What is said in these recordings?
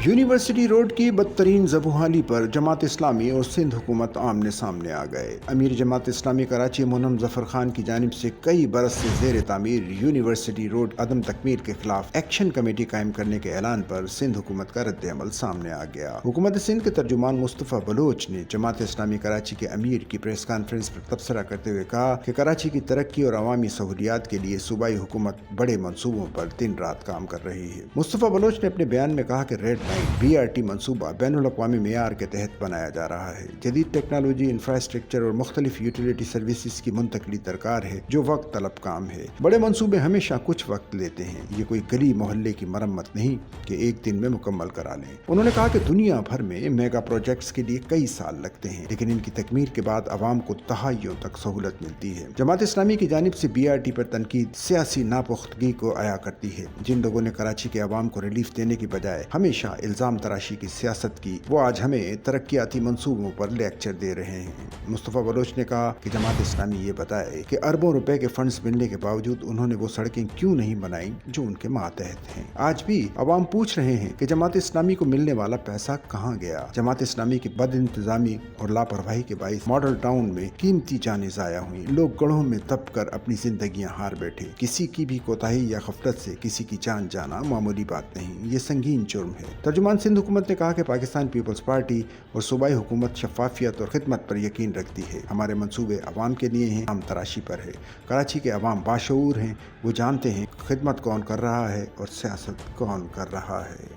University road की बदतरीन ज़बूहाली पर जमात इस्लामी और सिंध हुकूमत आमने सामने आ गए। अमीर जमात इस्लामी कराची मोनम जफर खान की जानिब से कई बरस से ज़ेर तामीर यूनिवर्सिटी रोड अदम तकमीर के खिलाफ एक्शन कमेटी कायम करने के ऐलान पर सिंध हुकूमत का रद्द अमल सामने आ गया। हुकूमत सिंध के तर्जुमान मुस्तफ़ा बलोच ने जमात इस्लामी कराची के अमीर की प्रेस कॉन्फ्रेंस पर तबसरा करते हुए कहा कि कराची की तरक्की और अवामी सहूलियात के लिए सूबाई हुकूमत बड़े मनसूबों पर दिन रात काम कर रही है। मुस्तफ़ा बलोच ने अपने बयान में कहा कि रेड BRT मनसूबा बैनुल अक़वामी मेयार के तहत बनाया जा रहा है। जदीद टेक्नोलॉजी, इंफ्रास्ट्रक्चर और मुख्तलिफ यूटिलिटी सर्विसेज की मुंतकली दरकार है जो वक्त तलब काम है। बड़े मनसूबे हमेशा कुछ वक्त लेते हैं। ये कोई गली मोहल्ले की मरम्मत नहीं कि एक दिन में मुकम्मल करा लें। उन्होंने कहा कि दुनिया भर में मेगा प्रोजेक्ट्स के लिए कई साल लगते हैं, लेकिन इनकी तकमील के बाद अवाम को दहाइयों तक सहूलत मिलती है। जमात इस्लामी की जानिब से BRT पर तनकीद सियासी नापुख्तगी को आया करती है। जिन लोगों ने कराची के अवाम को रिलीफ देने की बजाय हमेशा इल्जाम तराशी की सियासत की, वो आज हमें तरक्याती मंसूबों पर लेक्चर दे रहे हैं। मुस्तफ़ा बलोच ने कहा कि जमात इस्लामी ये बताए कि अरबों रुपए के फंड्स मिलने के बावजूद उन्होंने वो सड़कें क्यों नहीं बनाई जो उनके मातहत हैं। आज भी अवाम पूछ रहे हैं कि जमात इस्लामी को मिलने वाला पैसा कहाँ गया। जमात इस्लामी की बद इंतजामी और लापरवाही के बाइस मॉडल टाउन में कीमती जानें ज़ाया हुई। लोग गढ़ों में दब कर अपनी जिंदगियां हार बैठे। किसी की भी कोताही या गफलत से किसी की जान जाना मामूली बात नहीं, ये संगीन जुर्म है। तर्जुमान सिंध हुकूमत ने कहा कि पाकिस्तान पीपल्स पार्टी और सूबाई हुकूमत शफाफियत और खिदमत पर यकीन रखती है। हमारे मंसूबे अवाम के लिए हैं, हम तराशी पर है। कराची के अवाम बाशऊर हैं, वो जानते हैं खिदमत कौन कर रहा है और सियासत कौन कर रहा है।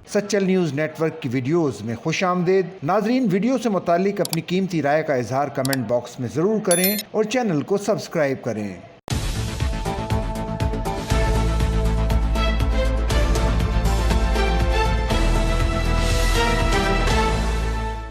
सच्चल न्यूज़ नेटवर्क की वीडियोस में खुश आमदेद। नाजरीन, वीडियो से मुतालिक अपनी कीमती राय का इजहार कमेंट बॉक्स में ज़रूर करें और चैनल को सब्सक्राइब करें।